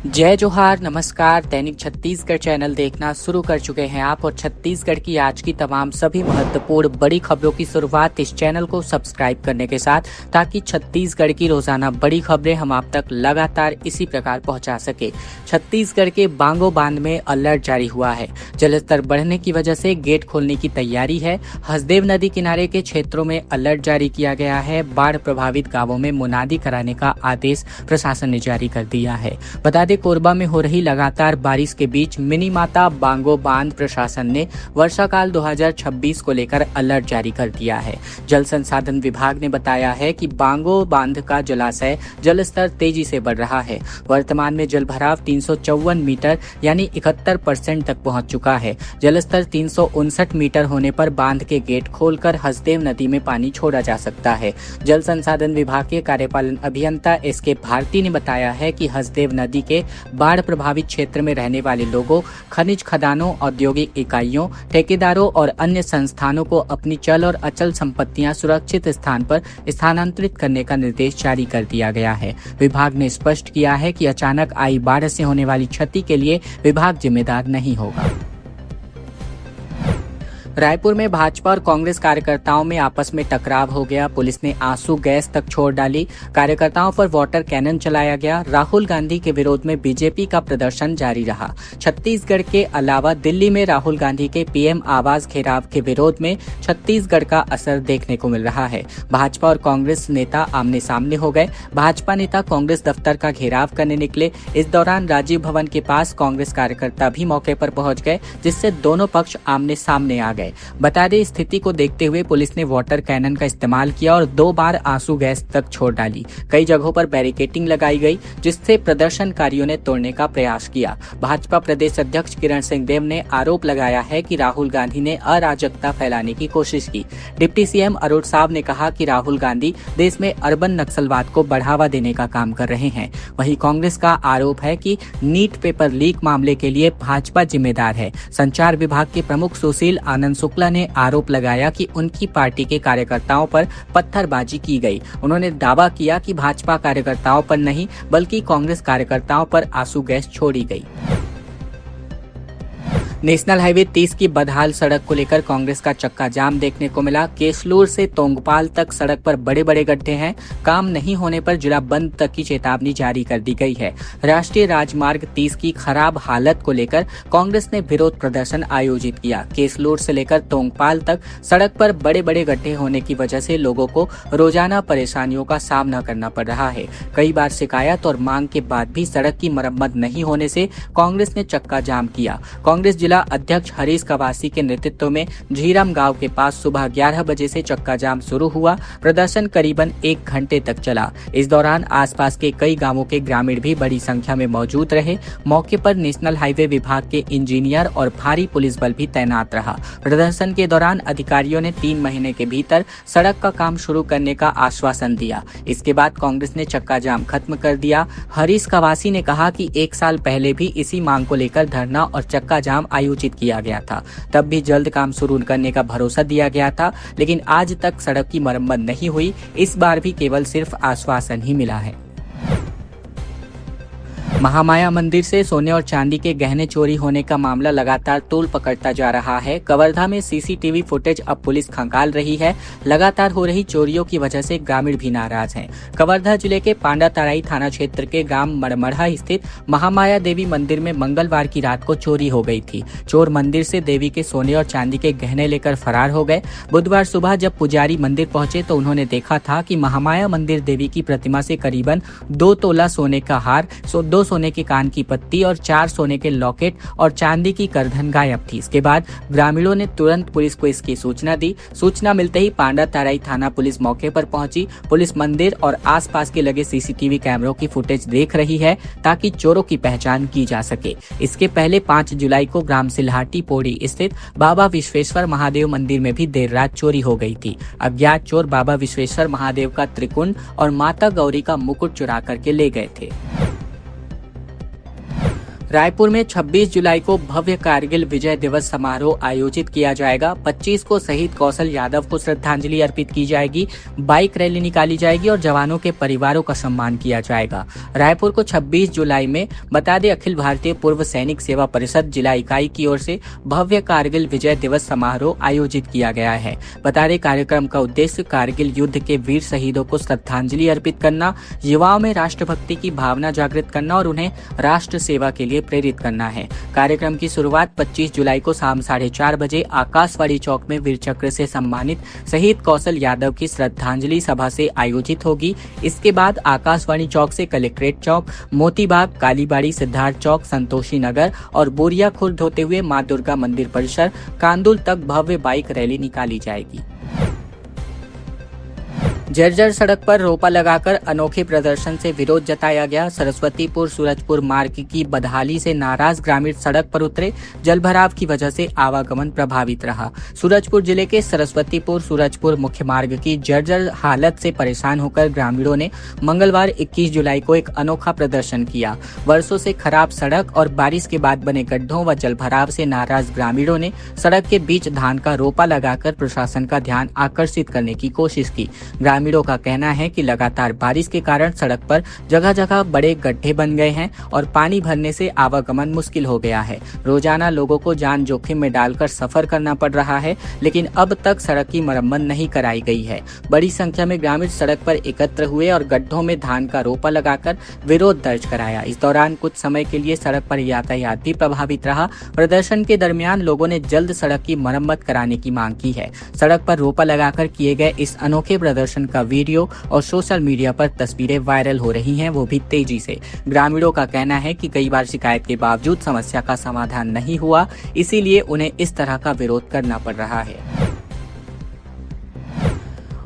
जय जोहार, नमस्कार। दैनिक छत्तीसगढ़ चैनल देखना शुरू कर चुके हैं आप और छत्तीसगढ़ की आज की तमाम सभी महत्वपूर्ण बड़ी खबरों की शुरुआत इस चैनल को सब्सक्राइब करने के साथ, ताकि छत्तीसगढ़ की रोजाना बड़ी खबरें हम आप तक लगातार इसी प्रकार पहुंचा सके। छत्तीसगढ़ के बांगो बांध में अलर्ट जारी हुआ है। जलस्तर बढ़ने की वजह से गेट खोलने की तैयारी है। हसदेव नदी किनारे के क्षेत्रों में अलर्ट जारी किया गया है। बाढ़ प्रभावित गांवों में मुनादी कराने का आदेश प्रशासन ने जारी कर दिया है। बता दें, कोरबा में हो रही लगातार बारिश के बीच मिनी माता बांगो बांध प्रशासन ने वर्षा काल 2026 को लेकर अलर्ट जारी कर दिया है। जल संसाधन विभाग ने बताया है कि बांगो बांध का जलाशय जलस्तर तेजी से बढ़ रहा है। वर्तमान में जलभराव 354 मीटर यानी 71% तक पहुंच चुका है। जलस्तर 359 मीटर होने पर बांध के गेट खोलकर हसदेव नदी में पानी छोड़ा जा सकता है। जल संसाधन विभाग के कार्यपालन अभियंता एसके भारती ने बताया है कि हसदेव नदी के बाढ़ प्रभावित क्षेत्र में रहने वाले लोगों, खनिज खदानों, औद्योगिक इकाइयों, ठेकेदारों और अन्य संस्थानों को अपनी चल और अचल संपत्तियां सुरक्षित स्थान पर स्थानांतरित करने का निर्देश जारी कर दिया गया है। विभाग ने स्पष्ट किया है कि अचानक आई बाढ़ से होने वाली क्षति के लिए विभाग जिम्मेदार नहीं होगा। रायपुर में भाजपा और कांग्रेस कार्यकर्ताओं में आपस में टकराव हो गया। पुलिस ने आंसू गैस तक छोड़ डाली। कार्यकर्ताओं पर वाटर कैनन चलाया गया। राहुल गांधी के विरोध में बीजेपी का प्रदर्शन जारी रहा। छत्तीसगढ़ के अलावा दिल्ली में राहुल गांधी के पीएम आवास घेराव के विरोध में छत्तीसगढ़ का असर देखने को मिल रहा है। भाजपा और कांग्रेस नेता आमने सामने हो गए। भाजपा नेता कांग्रेस दफ्तर का घेराव करने निकले। इस दौरान राजीव भवन के पास कांग्रेस कार्यकर्ता भी मौके पर पहुंच गए, जिससे दोनों पक्ष आमने सामने आ गए। बता दें, स्थिति को देखते हुए पुलिस ने वाटर कैनन का इस्तेमाल किया और 2 बार आंसू गैस तक छोड़ डाली। कई जगहों पर बैरिकेडिंग लगाई गई, जिससे प्रदर्शनकारियों ने तोड़ने का प्रयास किया। भाजपा प्रदेश अध्यक्ष किरण सिंहदेव ने आरोप लगाया है कि राहुल गांधी ने अराजकता फैलाने की कोशिश की। डिप्टी सीएम अरुण साव ने कहा कि राहुल गांधी देश में अर्बन नक्सलवाद को बढ़ावा देने का काम कर रहे हैं। वहीं कांग्रेस का आरोप है कि नीट पेपर लीक मामले के लिए भाजपा जिम्मेदार है। संचार विभाग के प्रमुख सुशील आनंद शुक्ला ने आरोप लगाया कि उनकी पार्टी के कार्यकर्ताओं पर पत्थरबाजी की गई। उन्होंने दावा किया कि भाजपा कार्यकर्ताओं पर नहीं, बल्कि कांग्रेस कार्यकर्ताओं पर आंसू गैस छोड़ी गई। नेशनल हाईवे 30 की बदहाल सड़क को लेकर कांग्रेस का चक्का जाम देखने को मिला। केसलूर से तोंगपाल तक सड़क पर बड़े बड़े गड्ढे हैं। काम नहीं होने पर जिला बंद तक की चेतावनी जारी कर दी गई है। राष्ट्रीय राजमार्ग 30 की खराब हालत को लेकर कांग्रेस ने विरोध प्रदर्शन आयोजित किया। केसलूर से लेकर तोंगपाल तक सड़क पर बड़े बड़े गड्ढे होने की वजह से लोगों को रोजाना परेशानियों का सामना करना पड़ रहा है। कई बार शिकायत और मांग के बाद भी सड़क की मरम्मत नहीं होने से कांग्रेस ने चक्का जाम किया। कांग्रेस जिला अध्यक्ष हरीश कवासी के नेतृत्व में झीरम गांव के पास सुबह 11 बजे से चक्का जाम शुरू हुआ। प्रदर्शन करीबन 1 घंटे तक चला। इस दौरान आसपास के कई गांवों के ग्रामीण भी बड़ी संख्या में मौजूद रहे। मौके पर नेशनल हाईवे विभाग के इंजीनियर और भारी पुलिस बल भी तैनात रहा। प्रदर्शन के दौरान अधिकारियों ने 3 महीने के भीतर सड़क का काम शुरू करने का आश्वासन दिया। इसके बाद कांग्रेस ने चक्का जाम खत्म कर दिया। हरीश कवासी ने कहा कि 1 साल पहले भी इसी मांग को लेकर धरना और चक्का जाम आयोजित किया गया था। तब भी जल्द काम शुरू करने का भरोसा दिया गया था, लेकिन आज तक सड़क की मरम्मत नहीं हुई। इस बार भी केवल सिर्फ आश्वासन ही मिला है। महामाया मंदिर से सोने और चांदी के गहने चोरी होने का मामला लगातार तूल पकड़ता जा रहा है। कवर्धा में सीसीटीवी फुटेज अब पुलिस खंगाल रही है। लगातार हो रही चोरियों की वजह से ग्रामीण भी नाराज हैं। कवर्धा जिले के पांडातराई थाना क्षेत्र के ग्राम मड़मड़ा स्थित महामाया देवी मंदिर में मंगलवार की रात को चोरी हो गई थी। चोर मंदिर से देवी के सोने और चांदी के गहने लेकर फरार हो गए। बुधवार सुबह जब पुजारी मंदिर पहुंचे तो उन्होंने देखा था कि महामाया मंदिर देवी की प्रतिमा से करीबन 2 तोला सोने का हार, 2 सोने के कान की पत्ती और 4 सोने के लॉकेट और चांदी की करधन गायब थी। इसके बाद ग्रामीणों ने तुरंत पुलिस को इसकी सूचना दी। सूचना मिलते ही पांडातराई थाना पुलिस मौके पर पहुंची। पुलिस मंदिर और आसपास के लगे सीसीटीवी कैमरों की फुटेज देख रही है, ताकि चोरों की पहचान की जा सके। इसके पहले 5 जुलाई को ग्राम सिल्हाटी पौड़ी स्थित बाबा विश्वेश्वर महादेव मंदिर में भी देर रात चोरी हो गई थी। अज्ञात चोर बाबा विश्वेश्वर महादेव का त्रिकुंड और माता गौरी का मुकुट चुरा करके ले गए थे। रायपुर में 26 जुलाई को भव्य कारगिल विजय दिवस समारोह आयोजित किया जाएगा। 25 को शहीद कौशल यादव को श्रद्धांजलि अर्पित की जाएगी, बाइक रैली निकाली जाएगी और जवानों के परिवारों का सम्मान किया जाएगा। रायपुर को 26 जुलाई में बता दें अखिल भारतीय पूर्व सैनिक सेवा परिषद जिला इकाई की ओर से भव्य कारगिल विजय दिवस समारोह आयोजित किया गया है। बता दें कार्यक्रम का उद्देश्य कारगिल युद्ध के वीर शहीदों को श्रद्धांजलि अर्पित करना, युवाओं में राष्ट्रभक्ति की भावना जागृत करना और उन्हें राष्ट्र सेवा के लिए प्रेरित करना है। कार्यक्रम की शुरुआत 25 जुलाई को शाम 4:30 बजे आकाशवाणी चौक में वीर चक्र से सम्मानित शहीद कौशल यादव की श्रद्धांजलि सभा से आयोजित होगी। इसके बाद आकाशवाणी चौक से कलेक्ट्रेट चौक, मोतीबाग, कालीबाड़ी, सिद्धार्थ चौक, संतोषी नगर और बोरिया खुर्द होते हुए मां दुर्गा मंदिर परिसर कांदुल तक भव्य बाइक रैली निकाली जाएगी। जर्जर सड़क पर रोपा लगाकर अनोखे प्रदर्शन से विरोध जताया गया। सरस्वतीपुर सूरजपुर मार्ग की बदहाली से नाराज ग्रामीण सड़क पर उतरे। जलभराव की वजह से आवागमन प्रभावित रहा। सूरजपुर जिले के सरस्वतीपुर सूरजपुर मुख्य मार्ग की जर्जर हालत से परेशान होकर ग्रामीणों ने मंगलवार 21 जुलाई को एक अनोखा प्रदर्शन किया। वर्षों से खराब सड़क और बारिश के बाद बने गड्ढों व जलभराव से नाराज ग्रामीणों ने सड़क के बीच धान का रोपा लगाकर प्रशासन का ध्यान आकर्षित करने की कोशिश की। ग्रामीणों का कहना है कि लगातार बारिश के कारण सड़क पर जगह जगह बड़े गड्ढे बन गए हैं और पानी भरने से आवागमन मुश्किल हो गया है। रोजाना लोगों को जान जोखिम में डालकर सफर करना पड़ रहा है, लेकिन अब तक सड़क की मरम्मत नहीं कराई गई है। बड़ी संख्या में ग्रामीण सड़क पर एकत्र हुए और गड्ढों में धान का रोपा लगाकर विरोध दर्ज कराया। इस दौरान कुछ समय के लिए सड़क पर यातायात भी प्रभावित रहा। प्रदर्शन के दरमियान लोगों ने जल्द सड़क की मरम्मत कराने की मांग की है। सड़क पर रोपा लगाकर किए गए इस अनोखे प्रदर्शन का वीडियो और सोशल मीडिया पर तस्वीरें वायरल हो रही हैं, वो भी तेजी से। ग्रामीणों का कहना है कि कई बार शिकायत के बावजूद समस्या का समाधान नहीं हुआ, इसीलिए उन्हें इस तरह का विरोध करना पड़ रहा है।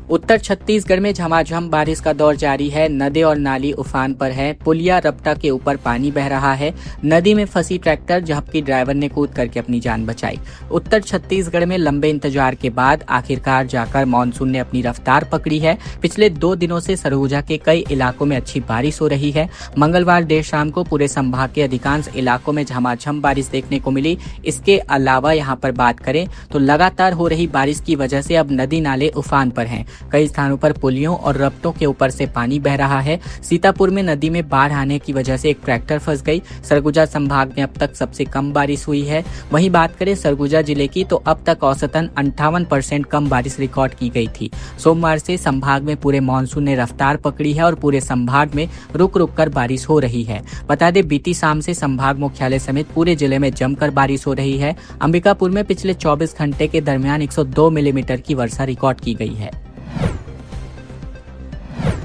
उत्तर छत्तीसगढ़ में झमाझम बारिश का दौर जारी है। नदी और नाली उफान पर है। पुलिया रपटा के ऊपर पानी बह रहा है। नदी में फंसी ट्रैक्टर, जबकि ड्राइवर ने कूद करके अपनी जान बचाई। उत्तर छत्तीसगढ़ में लंबे इंतजार के बाद आखिरकार जाकर मानसून ने अपनी रफ्तार पकड़ी है। पिछले 2 दिनों से सरगुजा के कई इलाकों में अच्छी बारिश हो रही है। मंगलवार देर शाम को पूरे संभाग के अधिकांश इलाकों में झमाझम बारिश देखने को मिली। इसके अलावा यहाँ पर बात करें तो लगातार हो रही बारिश की वजह से अब नदी नाले उफान पर हैं। कई स्थानों पर पुलियों और रपटों के ऊपर से पानी बह रहा है। सीतापुर में नदी में बाढ़ आने की वजह से एक ट्रैक्टर फंस गई। सरगुजा संभाग में अब तक सबसे कम बारिश हुई है। वहीं बात करें सरगुजा जिले की तो अब तक औसतन 58% कम बारिश रिकॉर्ड की गई थी। सोमवार से संभाग में पूरे मानसून ने रफ्तार पकड़ी है और पूरे संभाग में रुक रुक कर बारिश हो रही है। बता दें बीती शाम से संभाग मुख्यालय समेत पूरे जिले में जमकर बारिश हो रही है। अंबिकापुर में पिछले 24 घंटे के दरमियान 102 मिलीमीटर की वर्षा रिकॉर्ड की गई है।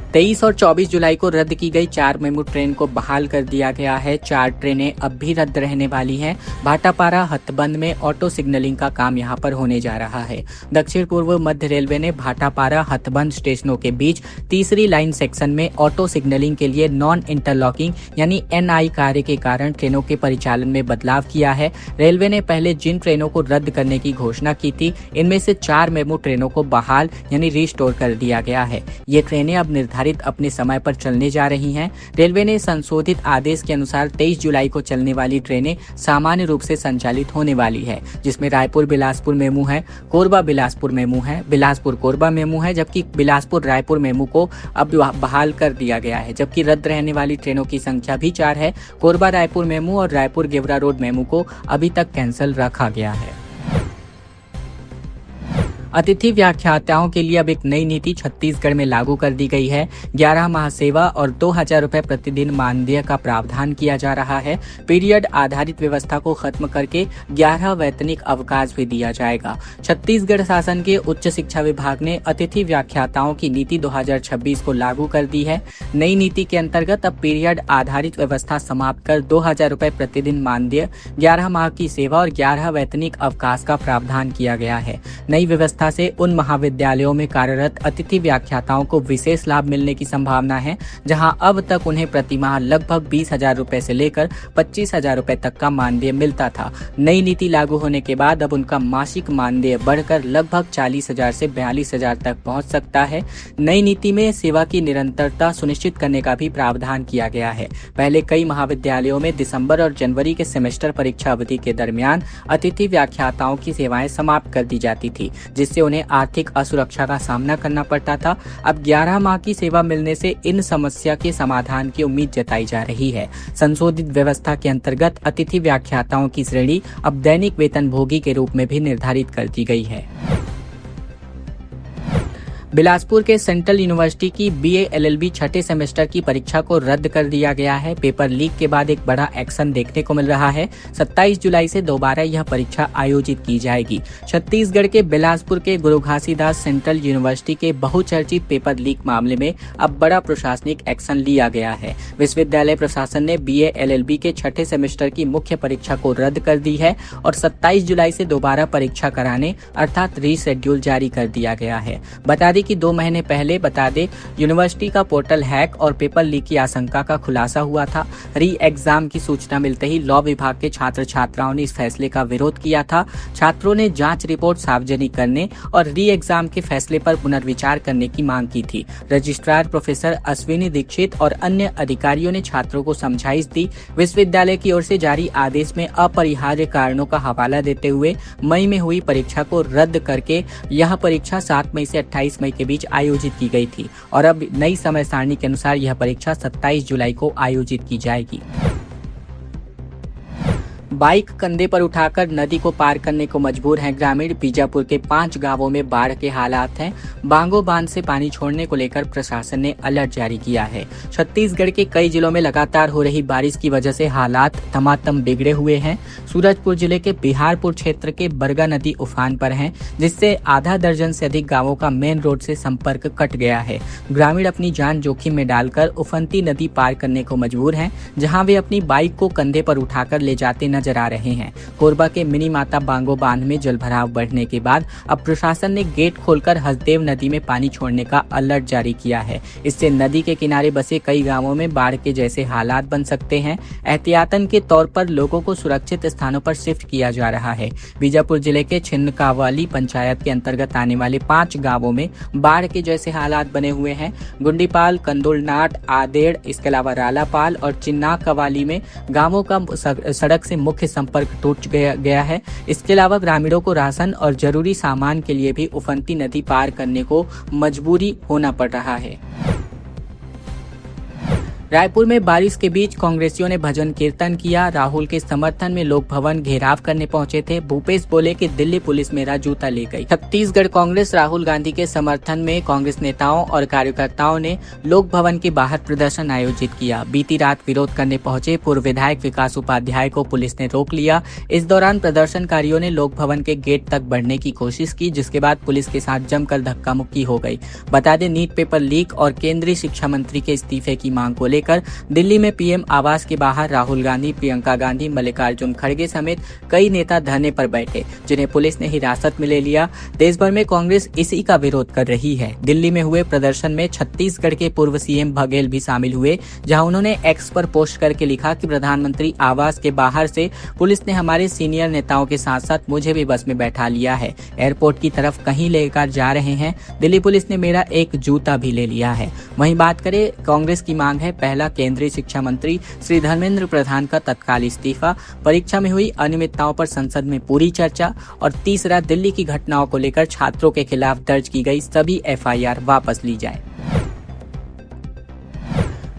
23 और 24 जुलाई को रद्द की गई 4 मेमू ट्रेन को बहाल कर दिया गया है। 4 ट्रेनें अब भी रद्द रहने वाली हैं। भाटापारा हथबंद में ऑटो सिग्नलिंग का काम यहां पर होने जा रहा है। दक्षिण पूर्व मध्य रेलवे ने भाटापारा हथबंद स्टेशनों के बीच तीसरी लाइन सेक्शन में ऑटो सिग्नलिंग के लिए नॉन इंटरलॉकिंग यानी NI कार्य के कारण ट्रेनों के परिचालन में बदलाव किया है। रेलवे ने पहले जिन ट्रेनों को रद्द करने की घोषणा की थी, इनमें से 4 मेमू ट्रेनों को बहाल यानी रिस्टोर कर दिया गया है। ये ट्रेनें अब निर्धारित अपने समय पर चलने जा रही हैं। रेलवे ने संशोधित आदेश के अनुसार 23 जुलाई को चलने वाली ट्रेनें सामान्य रूप से संचालित होने वाली है, जिसमें रायपुर बिलासपुर मेमू है, कोरबा बिलासपुर मेमू है, बिलासपुर कोरबा मेमू है, जबकि बिलासपुर रायपुर मेमू को अब बहाल कर दिया गया है। जबकि रद्द रहने वाली ट्रेनों की संख्या भी 4 है। कोरबा रायपुर मेमू और रायपुर गेवरा रोड मेमू को अभी तक कैंसिल रखा गया है। अतिथि व्याख्याताओं के लिए अब एक नई नीति छत्तीसगढ़ में लागू कर दी गई है। 11 माह सेवा और 2000 रुपए प्रतिदिन मानदेय का प्रावधान किया जा रहा है। पीरियड आधारित व्यवस्था को खत्म करके 11 वैतनिक अवकाश भी दिया जाएगा। छत्तीसगढ़ शासन के उच्च शिक्षा विभाग ने अतिथि व्याख्याताओं की नीति 2026 को लागू कर दी है। नई नीति के अंतर्गत अब पीरियड आधारित व्यवस्था समाप्त कर 2000 रुपए प्रतिदिन मानदेय, 11 माह की सेवा और 11 वैतनिक अवकाश का प्रावधान किया गया है। नई व्यवस्था व्यवस्था से उन महाविद्यालयों में कार्यरत अतिथि व्याख्याताओं को विशेष लाभ मिलने की संभावना है, जहां अब तक उन्हें प्रतिमाह लगभग 20,000 रुपए से लेकर 25,000 रुपए तक का मानदेय मिलता था। नई नीति लागू होने के बाद अब उनका मासिक मानदेय बढ़कर लगभग 40,000 से 42,000 तक पहुंच सकता है। नई नीति में सेवा की निरंतरता सुनिश्चित करने का भी प्रावधान किया गया है। पहले कई महाविद्यालयों में दिसंबर और जनवरी के सेमेस्टर परीक्षा अवधि के दरमियान अतिथि व्याख्याताओं की सेवाएं समाप्त कर दी जाती थी, जिससे उन्हें आर्थिक असुरक्षा का सामना करना पड़ता था। अब 11 माह की सेवा मिलने से इन समस्या के समाधान की उम्मीद जताई जा रही है। संशोधित व्यवस्था के अंतर्गत अतिथि व्याख्याताओं की श्रेणी अब दैनिक वेतनभोगी के रूप में भी निर्धारित कर दी गई है। बिलासपुर के सेंट्रल यूनिवर्सिटी की बीए एलएलबी छठे सेमेस्टर की परीक्षा को रद्द कर दिया गया है। पेपर लीक के बाद एक बड़ा एक्शन देखने को मिल रहा है। 27 जुलाई से दोबारा यह परीक्षा आयोजित की जाएगी। छत्तीसगढ़ के बिलासपुर के गुरु घासीदास सेंट्रल यूनिवर्सिटी के बहुचर्चित पेपर लीक मामले में अब बड़ा प्रशासनिक एक्शन लिया गया है। विश्वविद्यालय प्रशासन ने बीए एलएलबी के छठे सेमेस्टर की मुख्य परीक्षा को रद्द कर दी है और 27 जुलाई से दोबारा परीक्षा कराने अर्थात रीशेड्यूल जारी कर दिया गया है। बता दें कि 2 महीने पहले यूनिवर्सिटी का पोर्टल हैक और पेपर लीक की आशंका का खुलासा हुआ था। री एग्जाम की सूचना मिलते ही लॉ विभाग के छात्र छात्राओं ने इस फैसले का विरोध किया था। छात्रों ने जांच रिपोर्ट सार्वजनिक करने और री एग्जाम के फैसले पर पुनर्विचार करने की मांग की थी। रजिस्ट्रार प्रोफेसर अश्विनी दीक्षित और अन्य अधिकारियों ने छात्रों को समझाइश दी। विश्वविद्यालय की ओर से जारी आदेश में अपरिहार्य कारणों का हवाला देते हुए मई में हुई परीक्षा को रद्द करके यह परीक्षा 7 मई से 28 मई के बीच आयोजित की गई थी और अब नई समय सारणी के अनुसार यह परीक्षा 27 जुलाई को आयोजित की जाएगी। बाइक कंधे पर उठाकर नदी को पार करने को मजबूर हैं ग्रामीण। बीजापुर के 5 गांवों में बाढ़ के हालात हैं। बांगो बांध से पानी छोड़ने को लेकर प्रशासन ने अलर्ट जारी किया है। छत्तीसगढ़ के कई जिलों में लगातार हो रही बारिश की वजह से हालात तमातम बिगड़े हुए हैं। सूरजपुर जिले के बिहारपुर क्षेत्र के बरगा नदी उफान पर है, जिससे आधा दर्जन से अधिक गांवों का मेन रोड से संपर्क कट गया है। ग्रामीण अपनी जान जोखिम में डालकर उफनती नदी पार करने को मजबूर हैं, जहां वे अपनी बाइक को कंधे पर उठाकर ले जाते नजर आ रहे हैं। कोरबा के मिनी माता बांगो बांध में जलभराव बढ़ने के बाद अब प्रशासन ने गेट खोलकर हसदेव नदी में पानी छोड़ने का अलर्ट जारी किया है। इससे नदी के किनारे बसे कई गांवों में बाढ़ के जैसे हालात बन सकते हैं। एहतियातन के तौर पर लोगों को सुरक्षित स्थानों पर शिफ्ट किया जा रहा है। बीजापुर जिले के छिन्नकावाली पंचायत के अंतर्गत आने वाले 5 गांवों में बाढ़ के जैसे हालात बने हुए हैं। गुंडीपाल, कंदुलनाट, आदेड़, इसके अलावा रालापाल और चिन्ना कवाली में गांवों का सड़क से मुख्य संपर्क टूट गया है। इसके अलावा ग्रामीणों को राशन और जरूरी सामान के लिए भी उफनती नदी पार करने को मजबूरी होना पड़ रहा है। रायपुर में बारिश के बीच कांग्रेसियों ने भजन कीर्तन किया। राहुल के समर्थन में लोक भवन घेराव करने पहुंचे थे। भूपेश बोले कि दिल्ली पुलिस मेरा जूता ले गई। छत्तीसगढ़ कांग्रेस राहुल गांधी के समर्थन में कांग्रेस नेताओं और कार्यकर्ताओं ने लोक भवन के बाहर प्रदर्शन आयोजित किया। बीती रात विरोध करने पहुंचे पूर्व विधायक विकास उपाध्याय को पुलिस ने रोक लिया। इस दौरान प्रदर्शनकारियों ने लोक भवन के गेट तक बढ़ने की कोशिश की, जिसके बाद पुलिस के साथ जमकर धक्का मुक्की हो गई। बता दें, नीट पेपर लीक और केंद्रीय शिक्षा मंत्री के इस्तीफे की मांग को लेकर दिल्ली में पीएम आवास के बाहर राहुल गांधी, प्रियंका गांधी, मल्लिकार्जुन खड़गे समेत कई नेता धरने पर बैठे, जिन्हें पुलिस ने हिरासत में ले लिया। देश भर में कांग्रेस इसी का विरोध कर रही है। दिल्ली में हुए प्रदर्शन में छत्तीसगढ़ के पूर्व सीएम बघेल भी शामिल हुए, जहां उन्होंने एक्स पर पोस्ट करके लिखा कि प्रधानमंत्री आवास के बाहर से पुलिस ने हमारे सीनियर नेताओं के साथ साथ मुझे भी बस में बैठा लिया है। एयरपोर्ट की तरफ कहीं लेकर जा रहे हैं। दिल्ली पुलिस ने मेरा एक जूता भी ले लिया है। वहीं बात करें, कांग्रेस की मांग है पहला केंद्रीय शिक्षा मंत्री श्री धर्मेंद्र प्रधान का तत्काल इस्तीफा, परीक्षा में हुई अनियमितताओं पर संसद में पूरी चर्चा और तीसरा दिल्ली की घटनाओं को लेकर छात्रों के खिलाफ दर्ज की गई सभी एफआईआर वापस ली जाए।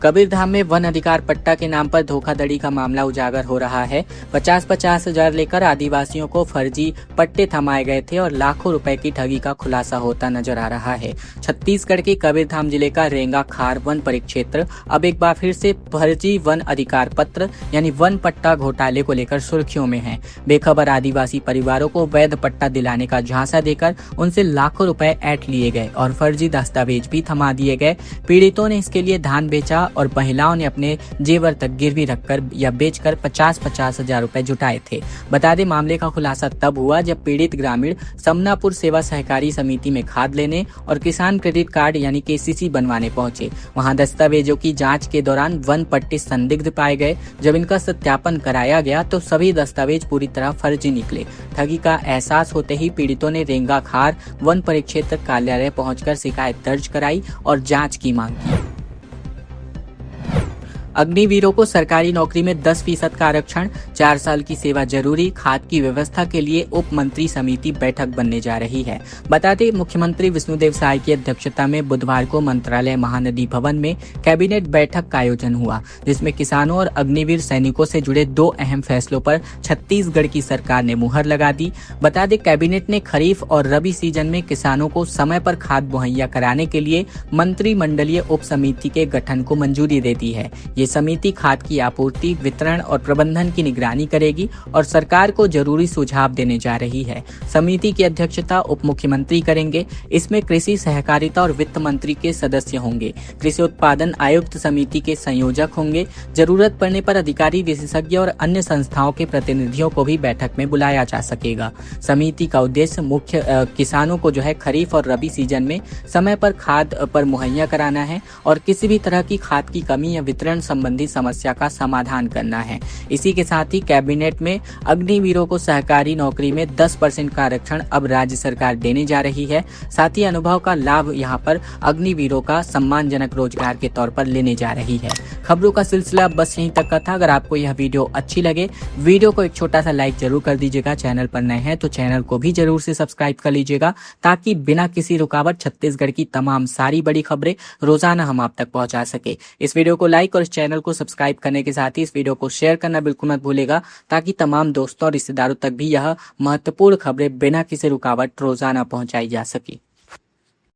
कबीरधाम में वन अधिकार पट्टा के नाम पर धोखाधड़ी का मामला उजागर हो रहा है। 50-50 हजार लेकर आदिवासियों को फर्जी पट्टे थमाए गए थे और लाखों रुपए की ठगी का खुलासा होता नजर आ रहा है। छत्तीसगढ़ के कबीरधाम जिले का रेंगा खार वन परिक्षेत्र अब एक बार फिर से फर्जी वन अधिकार पत्र यानी वन पट्टा घोटाले को लेकर सुर्खियों में है। बेखबर आदिवासी परिवारों को वैध पट्टा दिलाने का झांसा देकर उनसे लाखों रुपए ऐंठ लिए गए और फर्जी दस्तावेज भी थमा दिए गए। पीड़ितों ने इसके लिए धान बेचा और महिलाओं ने अपने जेवर तक गिरवी रखकर या बेचकर 50-50 हजार रुपए जुटाए थे। बता दें, मामले का खुलासा तब हुआ जब पीड़ित ग्रामीण समनापुर सेवा सहकारी समिति में खाद लेने और किसान क्रेडिट कार्ड यानी KCC बनवाने पहुंचे। वहां दस्तावेजों की जांच के दौरान वन पट्टी संदिग्ध पाए गए। जब इनका सत्यापन कराया गया तो सभी दस्तावेज पूरी तरह फर्जी निकले। ठगी का एहसास होते ही पीड़ितों ने रेंगाखार वन परिक्षेत्र कार्यालय पहुंचकर शिकायत दर्ज कराई और जांच की मांग की। अग्निवीरों को सरकारी नौकरी में 10% का आरक्षण, 4 साल की सेवा जरूरी, खाद की व्यवस्था के लिए उप मंत्री समिति बैठक बनने जा रही है। बता दें, मुख्यमंत्री विष्णुदेव साय की अध्यक्षता में बुधवार को मंत्रालय महानदी भवन में कैबिनेट बैठक का आयोजन हुआ, जिसमें किसानों और अग्निवीर सैनिकों से जुड़े 2 अहम फैसलों पर छत्तीसगढ़ की सरकार ने मुहर लगा दी। बता दें, कैबिनेट ने खरीफ और रबी सीजन में किसानों को समय पर खाद मुहैया कराने के लिए मंत्रिमंडलीय उप समिति के गठन को मंजूरी दे दी है। ये समिति खाद की आपूर्ति, वितरण और प्रबंधन की निगरानी करेगी और सरकार को जरूरी सुझाव देने जा रही है। समिति की अध्यक्षता उप मुख्यमंत्री करेंगे। इसमें कृषि, सहकारिता और वित्त मंत्री के सदस्य होंगे। कृषि उत्पादन आयुक्त समिति के संयोजक होंगे। जरूरत पड़ने पर अधिकारी, विशेषज्ञ और अन्य संस्थाओं के प्रतिनिधियों को भी बैठक में बुलाया जा सकेगा। समिति का उद्देश्य मुख्य किसानों को खरीफ और रबी सीजन में समय पर खाद पर मुहैया कराना है और किसी भी तरह की खाद की कमी या वितरण संबंधी समस्या का समाधान करना है। इसी के साथ ही कैबिनेट में अग्निवीरों को सरकारी नौकरी में 10% का आरक्षण अब राज्य सरकार देने जा रही है। साथ ही अनुभव का लाभ यहां पर अग्निवीरों का सम्मानजनक रोजगार के तौर पर लेने जा रही है। खबरों का सिलसिला बस यहीं तक का था। अगर आपको यह वीडियो अच्छी लगे, वीडियो को एक छोटा सा लाइक जरूर कर दीजिएगा। चैनल पर नए हैं तो चैनल को भी जरूर से सब्सक्राइब कर लीजिएगा, ताकि बिना किसी रुकावट छत्तीसगढ़ की तमाम सारी बड़ी खबरें रोजाना हम आप तक पहुंचा सके। इस वीडियो को लाइक और इस चैनल को सब्सक्राइब करने के साथ ही इस वीडियो को शेयर करना बिल्कुल मत भूलेगा, ताकि तमाम दोस्तों और रिश्तेदारों तक भी यह महत्वपूर्ण खबरें बिना किसी रुकावट रोजाना पहुंचाई जा सके।